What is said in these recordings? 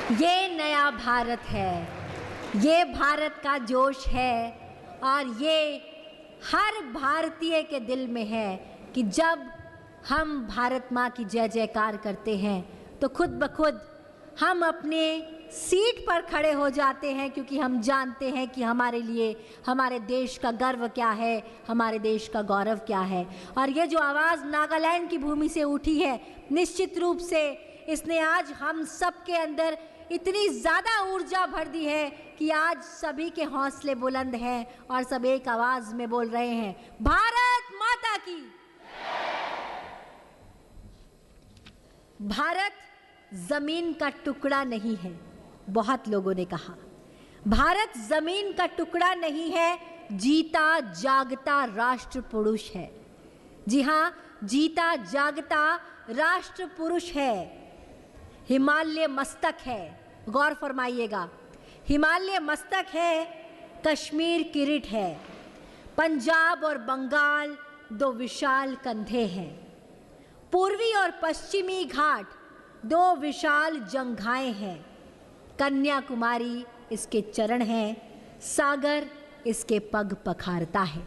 ये नया भारत है, ये भारत का जोश है और ये हर भारतीय के दिल में है कि जब हम भारत माँ की जय जयकार करते हैं तो खुद ब खुद हम अपने सीट पर खड़े हो जाते हैं, क्योंकि हम जानते हैं कि हमारे लिए हमारे देश का गर्व क्या है, हमारे देश का गौरव क्या है। और ये जो आवाज़ नागालैंड की भूमि से उठी है, निश्चित रूप से इसने आज हम सब के अंदर इतनी ज़्यादा ऊर्जा भर दी है कि आज सभी के हौसले बुलंद हैं और सब एक आवाज़ में बोल रहे हैं, भारत माता की। भारत ज़मीन का टुकड़ा नहीं है, बहुत लोगों ने कहा भारत ज़मीन का टुकड़ा नहीं है, जीता जागता राष्ट्र पुरुष है। जी हाँ, जीता जागता राष्ट्र पुरुष है। हिमालय मस्तक है, गौर फरमाइएगा, हिमालय मस्तक है, कश्मीर किरीट है, पंजाब और बंगाल दो विशाल कंधे हैं, पूर्वी और पश्चिमी घाट दो विशाल जंघाएं हैं, कन्याकुमारी इसके चरण हैं, सागर इसके पग पखारता है।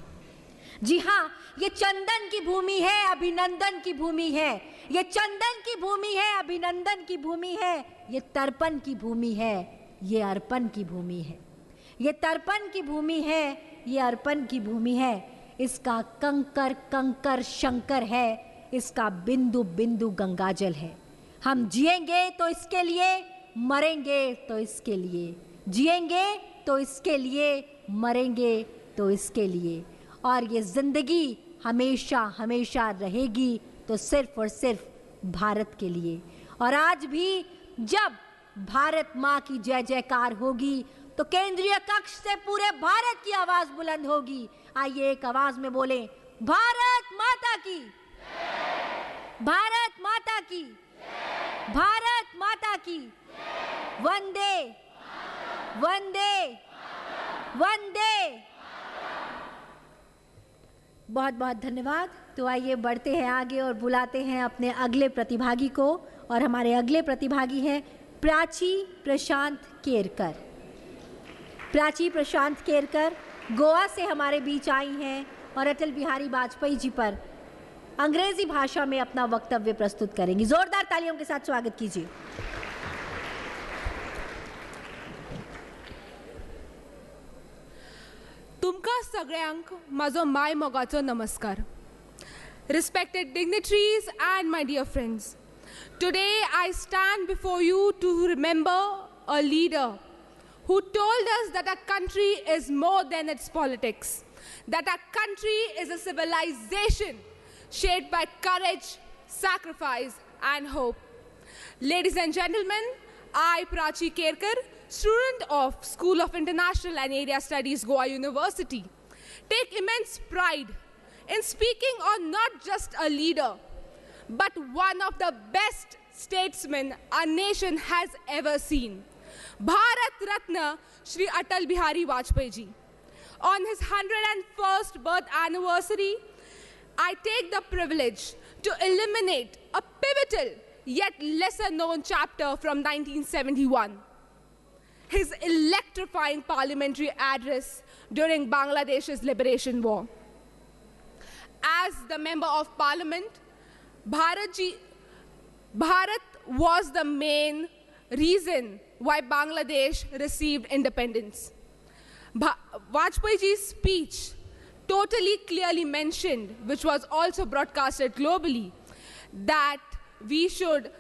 जी हाँ, ये चंदन की भूमि है, अभिनंदन की भूमि है, ये चंदन की भूमि है, अभिनंदन की भूमि है, ये तर्पण की भूमि है, ये अर्पण की भूमि है, ये तर्पण की भूमि है, ये अर्पण की भूमि है। इसका कंकर कंकर शंकर है, इसका बिंदु बिंदु गंगाजल है। हम जिएंगे तो इसके लिए, मरेंगे तो इसके लिए, जिएंगे तो इसके लिए, मरेंगे तो इसके लिए, और ये जिंदगी हमेशा हमेशा रहेगी तो सिर्फ और सिर्फ भारत के लिए। और आज भी जब भारत माँ की जय जयकार होगी तो केंद्रीय कक्ष से पूरे भारत की आवाज बुलंद होगी। आइए एक आवाज में बोलें, भारत माता की, भारत माता की, भारत माता की, वंदे वंदे वंदे। बहुत बहुत धन्यवाद। तो आइए बढ़ते हैं आगे और बुलाते हैं अपने अगले प्रतिभागी को। और हमारे अगले प्रतिभागी हैं प्राची प्रशांत केरकर। प्राची प्रशांत केरकर गोवा से हमारे बीच आई हैं और अटल बिहारी वाजपेयी जी पर अंग्रेजी भाषा में अपना वक्तव्य प्रस्तुत करेंगी। जोरदार तालियों के साथ स्वागत कीजिए। तुमका सगळ्यांक माझो माय मोगाचो नमस्कार. Respected dignitaries and my dear friends, today I stand before you to remember a leader who told us that our country is more than its politics, that our country is a civilization shaped by courage, sacrifice and hope. Ladies and gentlemen, I, Prachi Kerkar, student of School of International and Area Studies, Goa University, take immense pride in speaking on not just a leader, but one of the best statesmen our nation has ever seen, Bharat Ratna Shri Atal Bihari Vajpayee ji. On his 101st birth anniversary, I take the privilege to illuminate a pivotal yet lesser known chapter from 1971. His electrifying parliamentary address during Bangladesh's liberation war. As the Member of Parliament, Bharat was the main reason why Bangladesh received independence. Vajpayee ji's speech totally clearly mentioned, which was also broadcasted globally, that we should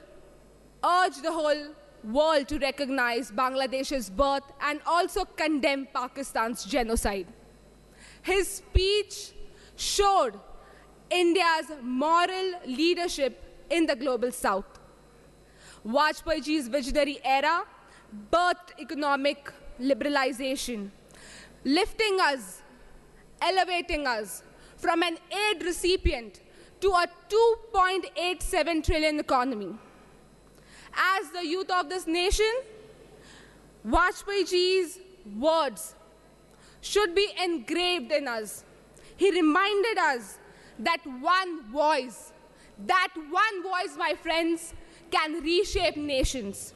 urge the whole world to recognize Bangladesh's birth and also condemn Pakistan's genocide. His speech showed India's moral leadership in the global south. Vajpayee ji's visionary era birthed economic liberalization, lifting us, elevating us from an aid recipient to a 2.87 trillion economy. As the youth of this nation, Vajpayee ji's words should be engraved in us. He reminded us that one voice, my friends, can reshape nations.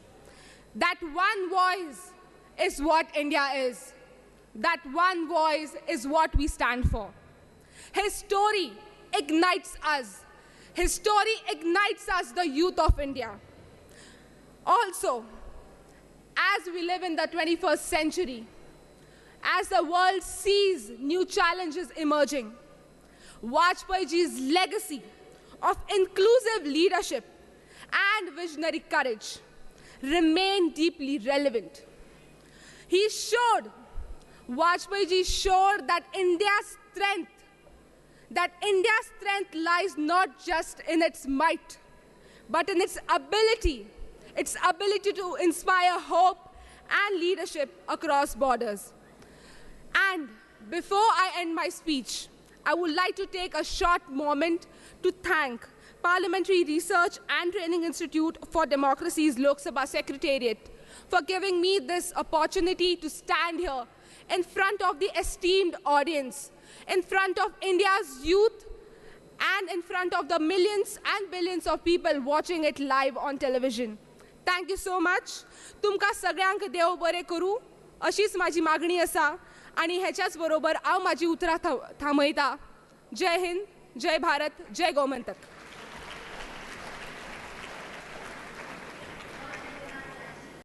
That one voice is what India is. That one voice is what we stand for. His story ignites us. His story ignites us, the youth of India. Also, as we live in the 21st century, as the world sees new challenges emerging, Vajpayeeji's legacy of inclusive leadership and visionary courage remain deeply relevant. Vajpayeeji showed that India's strength lies not just in its might, but in its ability to inspire hope and leadership across borders. And before I end my speech, I would like to take a short moment to thank Parliamentary Research and Training Institute for Democracy's Lok Sabha Secretariat for giving me this opportunity to stand here in front of the esteemed audience, in front of India's youth, and in front of the millions and billions of people watching it live on television. Thank you so much. तुमकां सगळ्यांक देव बरें करूं अशीच माझी मागणी आसा आणि हेच्याच बरोबर हांव माझी उतरां थांबयता. जय हिंद, जय भारत, जय गोमंतक.